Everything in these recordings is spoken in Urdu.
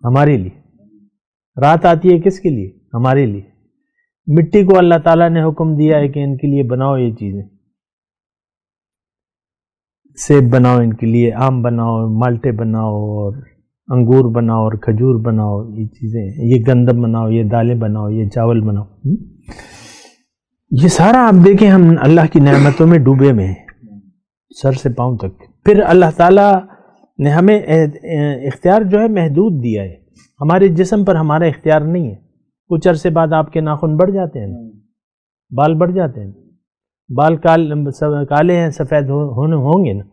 ہمارے لیے. رات آتی ہے کس کے لیے؟ ہمارے لیے. مٹی کو اللہ تعالیٰ نے حکم دیا ہے کہ ان کے لیے بناؤ یہ چیزیں، سیب بناؤ ان کے لیے، آم بناؤ، مالٹے بناؤ، اور انگور بناؤ، اور کھجور بناؤ، یہ چیزیں، یہ گندم بناؤ، یہ دالیں بناؤ، یہ چاول بناؤ. یہ سارا آپ دیکھیں ہم اللہ کی نعمتوں میں ڈوبے ہوئے ہیں سر سے پاؤں تک. پھر اللہ تعالیٰ نے ہمیں اختیار جو ہے محدود دیا ہے. ہمارے جسم پر ہمارا اختیار نہیں ہے. کچھ عرصے بعد آپ کے ناخن بڑھ جاتے ہیں، بال بڑھ جاتے ہیں، بال کالے ہیں، سفید ہوں گے نا.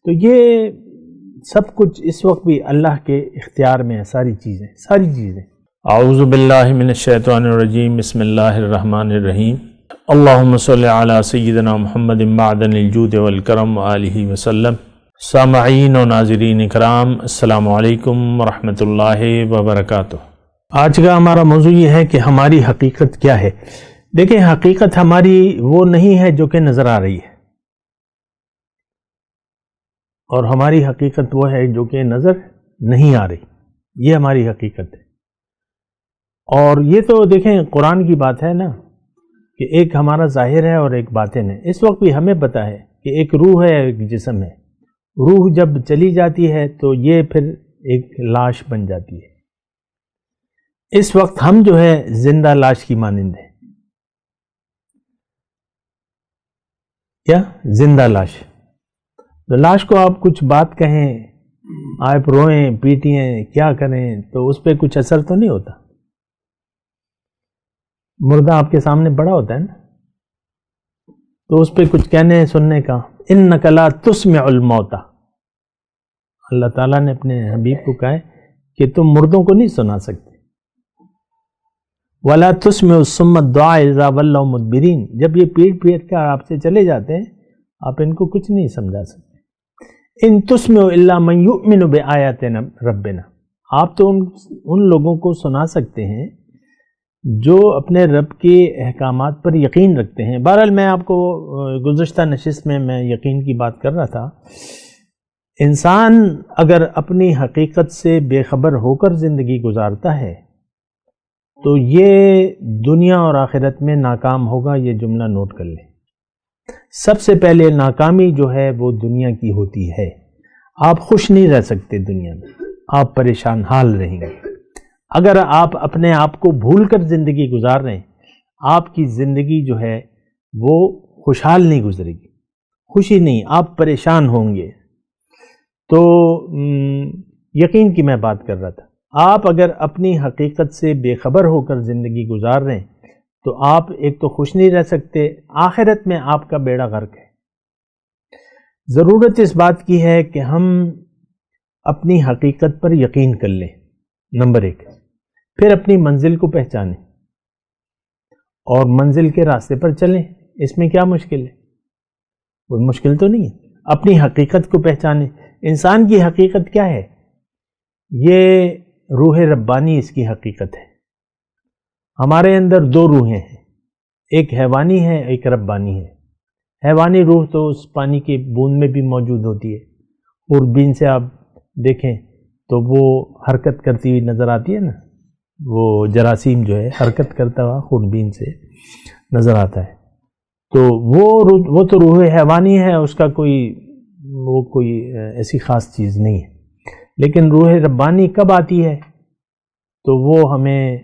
تو یہ سب کچھ اس وقت بھی اللہ کے اختیار میں ہے. ساری چیزیں. اعوذ باللہ من الشیطان الرجیم. بسم اللہ الرحمن الرحیم. اللہم صلی علی سیدنا محمد معدن الجود والکرم آلہ وسلم. سامعین و ناظرین اکرام، السلام علیکم ورحمۃ اللہ وبرکاتہ. آج کا ہمارا موضوع یہ ہے کہ ہماری حقیقت کیا ہے. دیکھیں، حقیقت ہماری وہ نہیں ہے جو کہ نظر آ رہی ہے، اور ہماری حقیقت وہ ہے جو کہ نظر نہیں آ رہی. یہ ہماری حقیقت ہے. اور یہ تو دیکھیں قرآن کی بات ہے نا کہ ایک ہمارا ظاہر ہے اور ایک باطن ہے. اس وقت بھی ہمیں پتہ ہے کہ ایک روح ہے، ایک جسم ہے. روح جب چلی جاتی ہے تو یہ پھر ایک لاش بن جاتی ہے. اس وقت ہم جو ہے زندہ لاش کی مانند ہیں. کیا؟ زندہ لاش. تو لاش کو آپ کچھ بات کہیں، آپ روئیں، پیٹیں، کیا کریں، تو اس پہ کچھ اثر تو نہیں ہوتا. مردہ آپ کے سامنے بڑا ہوتا ہے نا، تو اس پہ کچھ کہنے سننے کا. اِنَّكَ لَا تُسْمِعُ الْمَوْتَى. اللہ تعالیٰ نے اپنے حبیب کو کہا ہے کہ تم مردوں کو نہیں سنا سکتے. وَلَا تُسْمِعُ الصُّمَّ الدُّعَاءَ إِذَا وَلَّوْا مُدْبِرِينَ. جب یہ پیٹ کر آپ سے چلے جاتے ہیں، آپ ان کو کچھ نہیں سمجھا سکتے. اِن تُسْمِعُ إِلَّا مَن يُؤْمِنُ بِآيَاتِنَا رَبِّنَا. آپ تو ان لوگوں کو سنا سکتے ہیں جو اپنے رب کے احکامات پر یقین رکھتے ہیں. بہرحال میں آپ کو گزشتہ نشست میں یقین کی بات کر رہا تھا. انسان اگر اپنی حقیقت سے بے خبر ہو کر زندگی گزارتا ہے تو یہ دنیا اور آخرت میں ناکام ہوگا. یہ جملہ نوٹ کر لیں. سب سے پہلے ناکامی جو ہے وہ دنیا کی ہوتی ہے. آپ خوش نہیں رہ سکتے دنیا میں، آپ پریشان حال رہیں گے. اگر آپ اپنے آپ کو بھول کر زندگی گزار رہے ہیں، آپ کی زندگی جو ہے وہ خوشحال نہیں گزرے گی. خوشی نہیں، آپ پریشان ہوں گے. تو یقین کی میں بات کر رہا تھا. آپ اگر اپنی حقیقت سے بے خبر ہو کر زندگی گزار رہے ہیں تو آپ ایک تو خوش نہیں رہ سکتے، آخرت میں آپ کا بیڑا غرق ہے. ضرورت اس بات کی ہے کہ ہم اپنی حقیقت پر یقین کر لیں، نمبر 1. پھر اپنی منزل کو پہچانیں اور منزل کے راستے پر چلیں. اس میں کیا مشکل ہے؟ کوئی مشکل تو نہیں ہے. اپنی حقیقت کو پہچانیں. انسان کی حقیقت کیا ہے؟ یہ روح ربانی اس کی حقیقت ہے. ہمارے اندر 2 روحیں ہیں، ایک حیوانی ہے، ایک ربانی ہے. حیوانی روح تو اس پانی کے بوند میں بھی موجود ہوتی ہے. خوردبین سے آپ دیکھیں تو وہ حرکت کرتی ہوئی نظر آتی ہے نا، وہ جراثیم جو ہے حرکت کرتا ہوا خوردبین سے نظر آتا ہے. تو وہ تو روح حیوانی ہے، اس کا کوئی ایسی خاص چیز نہیں ہے. لیکن روح ربانی کب آتی ہے؟ تو وہ ہمیں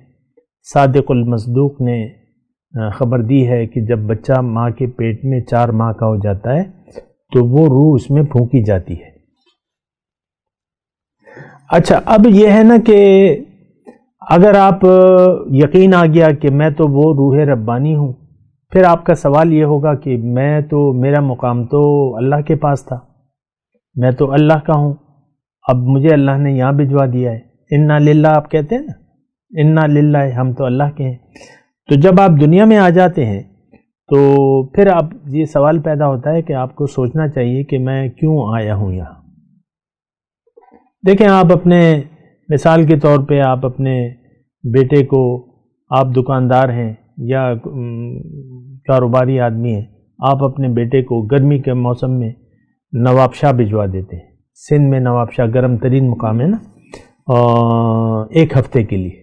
صادق المصدوق نے خبر دی ہے کہ جب بچہ ماں کے پیٹ میں 4 ماہ کا ہو جاتا ہے تو وہ روح اس میں پھونکی جاتی ہے. اچھا، اب یہ ہے نا کہ اگر آپ یقین آ گیا کہ میں تو وہ روح ربانی ہوں، پھر آپ کا سوال یہ ہوگا کہ میرا مقام تو اللہ کے پاس تھا، میں تو اللہ کا ہوں، اب مجھے اللہ نے یہاں بھجوا دیا ہے. انا للہ آپ کہتے ہیں نا، انا للہ، ہم تو اللہ کے ہیں. تو جب آپ دنیا میں آ جاتے ہیں تو پھر آپ یہ سوال پیدا ہوتا ہے کہ آپ کو سوچنا چاہیے کہ میں کیوں آیا ہوں یہاں. دیکھیں، آپ اپنے مثال کے طور پہ آپ اپنے بیٹے کو، آپ دکاندار ہیں یا کاروباری آدمی ہیں، آپ اپنے بیٹے کو گرمی کے موسم میں نواب شاہ بھجوا دیتے ہیں. سندھ میں نواب شاہ گرم ترین مقام ہے نا، ایک ہفتے کے لیے،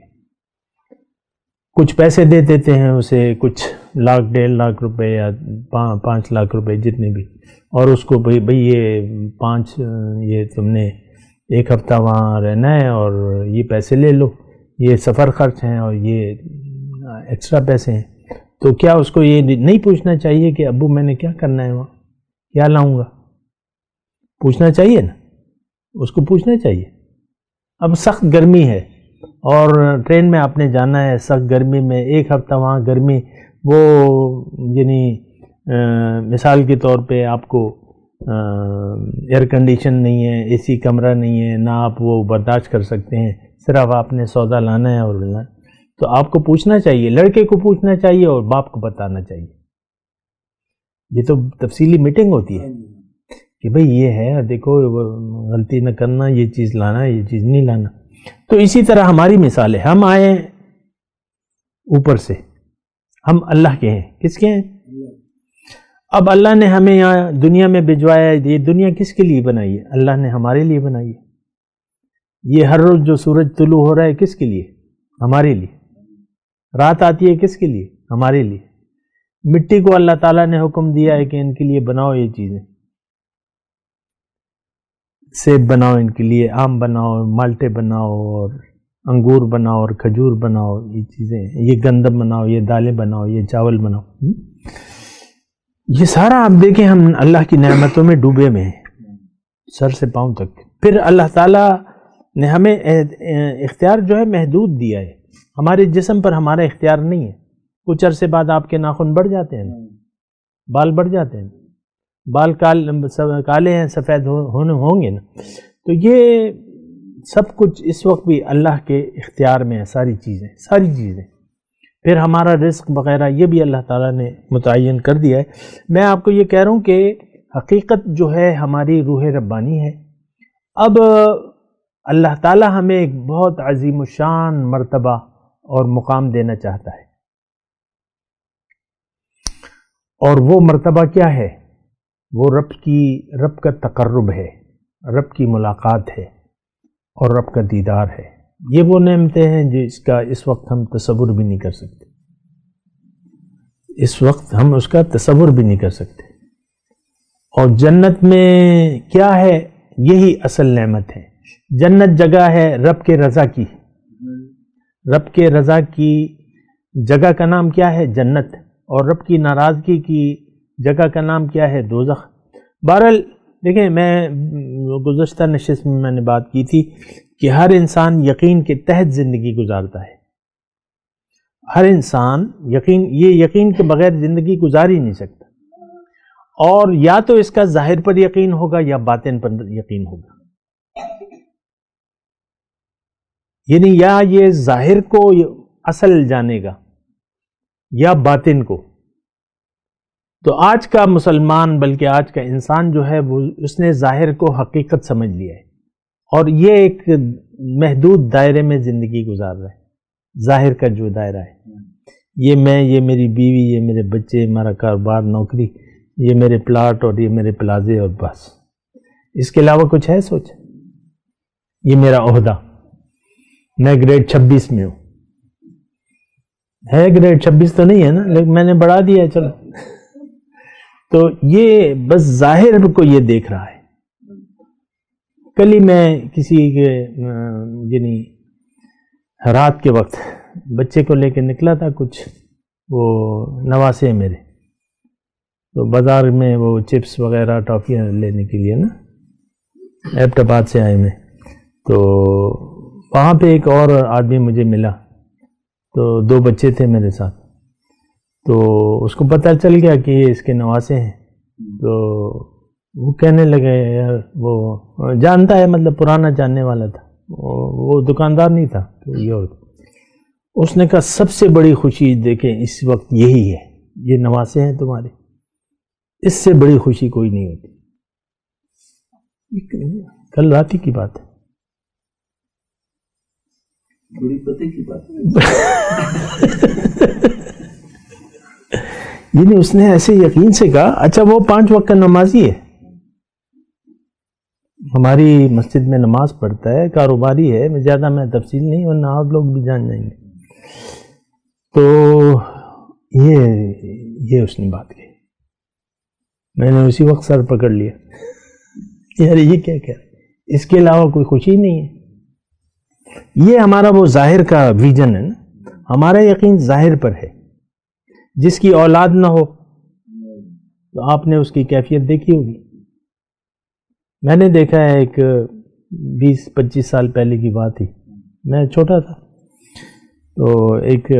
کچھ پیسے دے دیتے ہیں اسے، کچھ لاکھ 1.5 لاکھ روپے یا 5 لاکھ روپے جتنے بھی، اور اس کو بھئی یہ تم نے ایک ہفتہ وہاں رہنا ہے اور یہ پیسے لے لو، یہ سفر خرچ ہیں اور یہ ایکسٹرا پیسے ہیں. تو کیا اس کو یہ نہیں پوچھنا چاہیے کہ ابو میں نے کیا کرنا ہے وہاں، کیا لاؤں گا؟ پوچھنا چاہیے نا، اس کو پوچھنا چاہیے. اب سخت گرمی ہے اور ٹرین میں آپ نے جانا ہے، سخت گرمی میں 1 ہفتہ وہاں گرمی، وہ یعنی مثال کے طور پہ آپ کو ایئر کنڈیشن نہیں ہے، اے سی کمرہ نہیں ہے، نہ آپ وہ برداشت کر سکتے ہیں، صرف آپ نے سودا لانا ہے اور لانا ہے. تو آپ کو پوچھنا چاہیے، لڑکے کو پوچھنا چاہیے اور باپ کو بتانا چاہیے. یہ تو تفصیلی میٹنگ ہوتی ہے کہ بھئی یہ ہے، دیکھو غلطی نہ کرنا، یہ چیز لانا، یہ چیز نہیں لانا. تو اسی طرح ہماری مثال ہے، ہم آئے اوپر سے، ہم اللہ کے ہیں. کس کے ہیں؟ اب اللہ نے ہمیں یہاں دنیا میں بھجوایا ہے. یہ دنیا کس کے لیے بنائی ہے؟ اللہ نے ہمارے لیے بنائی ہے. یہ ہر روز جو سورج طلوع ہو رہا ہے کس کے لیے؟ ہمارے لیے. رات آتی ہے کس کے لیے؟ ہمارے لیے. مٹی کو اللہ تعالیٰ نے حکم دیا ہے کہ ان کے لیے بناؤ یہ چیزیں، سیب بناؤ ان کے لیے، آم بناؤ، مالٹے بناؤ، اور انگور بناؤ، اور کھجور بناؤ، یہ چیزیں، یہ گندم بناؤ، یہ دالیں بناؤ، یہ چاول بناؤ. یہ سارا آپ دیکھیں ہم اللہ کی نعمتوں میں ڈوبے ہوئے ہیں سر سے پاؤں تک. پھر اللہ تعالیٰ نے ہمیں اختیار جو ہے محدود دیا ہے. ہمارے جسم پر ہمارا اختیار نہیں ہے. کچھ عرصے بعد آپ کے ناخن بڑھ جاتے ہیں، بال بڑھ جاتے ہیں، بال کالے ہیں، سفید ہوں گے نا. تو یہ سب کچھ اس وقت بھی اللہ کے اختیار میں ہے، ساری چیزیں. پھر ہمارا رزق وغیرہ یہ بھی اللہ تعالیٰ نے متعین کر دیا ہے. میں آپ کو یہ کہہ رہا ہوں کہ حقیقت جو ہے ہماری روح ربانی ہے. اب اللہ تعالیٰ ہمیں ایک بہت عظیم الشان مرتبہ اور مقام دینا چاہتا ہے، اور وہ مرتبہ کیا ہے؟ وہ رب کا تقرب ہے، رب کی ملاقات ہے اور رب کا دیدار ہے. یہ وہ نعمتیں ہیں جس کا اس وقت ہم تصور بھی نہیں کر سکتے. اس وقت ہم اس کا تصور بھی نہیں کر سکتے. اور جنت میں کیا ہے؟ یہی اصل نعمت ہے. جنت جگہ ہے رب کے رضا کی. رب کے رضا کی جگہ کا نام کیا ہے؟ جنت. اور رب کی ناراضگی کی جگہ کا نام کیا ہے؟ دوزخ. بہرحال دیکھیں، میں گزشتہ نشست میں نے بات کی تھی کہ ہر انسان یقین کے تحت زندگی گزارتا ہے. ہر انسان یقین کے بغیر زندگی گزار ہی نہیں سکتا. اور یا تو اس کا ظاہر پر یقین ہوگا یا باطن پر یقین ہوگا. یعنی یا یہ ظاہر کو اصل جانے گا یا باطن کو. تو آج کا مسلمان، بلکہ آج کا انسان جو ہے وہ اس نے ظاہر کو حقیقت سمجھ لیا ہے اور یہ ایک محدود دائرے میں زندگی گزار رہا ہے. ظاہر کا جو دائرہ ہے، یہ میں، یہ میری بیوی، یہ میرے بچے، ہمارا کاروبار، نوکری، یہ میرے پلاٹ اور یہ میرے پلازے، اور بس اس کے علاوہ کچھ ہے سوچ؟ یہ میرا عہدہ، میں گریڈ 26 میں ہوں. ہے گریڈ 26 تو نہیں ہے نا، لیکن میں نے بڑھا دیا ہے، چلو. تو یہ بس ظاہر کو یہ دیکھ رہا ہے. کل ہی میں کسی کے یعنی رات کے وقت بچے کو لے کے نکلا تھا، کچھ وہ نواسے میرے، تو بازار میں وہ چپس وغیرہ ٹافیاں لینے کے لیے نا، ایبٹ آباد سے آئے میں. تو وہاں پہ ایک اور آدمی مجھے ملا، تو 2 بچے تھے میرے ساتھ. تو اس کو پتہ چل گیا کہ یہ اس کے نواسے ہیں. تو وہ کہنے لگے، یار وہ جانتا ہے، مطلب پرانا جاننے والا تھا، وہ دکاندار نہیں تھا، تو یہ اور اس نے کہا سب سے بڑی خوشی دیکھیں اس وقت یہی ہے، یہ نواسے ہیں تمہارے، اس سے بڑی خوشی کوئی نہیں ہوتی. کل رات ہی کی بات ہے. بڑی پتے کی بات. یعنی اس نے ایسے یقین سے کہا، اچھا وہ 5 وقت کا نمازی ہے، ہماری مسجد میں نماز پڑھتا ہے، کاروباری ہے، میں تفصیل نہیں، ورنہ آپ لوگ بھی جان جائیں گے. تو یہ اس نے بات کی. میں نے اسی وقت سر پکڑ لیا، یار یہ کیا کہہ رہا، اس کے علاوہ کوئی خوشی نہیں ہے. یہ ہمارا وہ ظاہر کا ویژن ہے نا، ہمارا یقین ظاہر پر ہے. جس کی اولاد نہ ہو تو آپ نے اس کی کیفیت دیکھی ہوگی. میں نے دیکھا ہے، ایک 20-25 سال پہلے کی بات تھی، میں چھوٹا تھا، تو ایک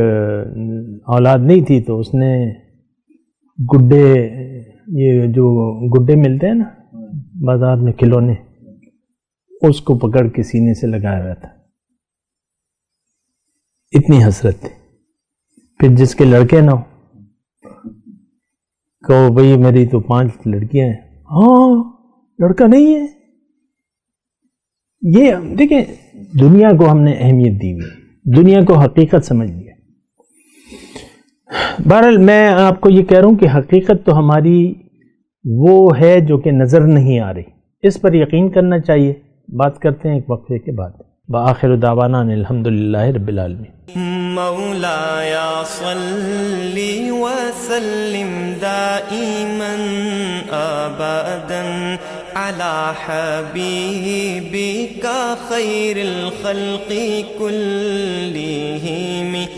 اولاد نہیں تھی، تو اس نے گڈے، یہ جو گڈے ملتے ہیں نا بازار میں کھلونے، اس کو پکڑ کے سینے سے لگایا ہوا تھا. اتنی حسرت تھی. پھر جس کے لڑکے نہ ہو، کہو بھئی میری تو 5 لڑکیاں ہیں، ہاں لڑکا نہیں ہے. یہ دیکھیں، دنیا کو ہم نے اہمیت دی ہوئی، دنیا کو حقیقت سمجھ لیا. بہرحال میں آپ کو یہ کہہ رہا ہوں کہ حقیقت تو ہماری وہ ہے جو کہ نظر نہیں آ رہی، اس پر یقین کرنا چاہیے. بات کرتے ہیں ایک وقفے کے بعد. وآخر دعوانا الحمدللہ رب العالمین. مولایا صلی وسلم دائما ابدا على حبیبک خیر الخلق کلہم.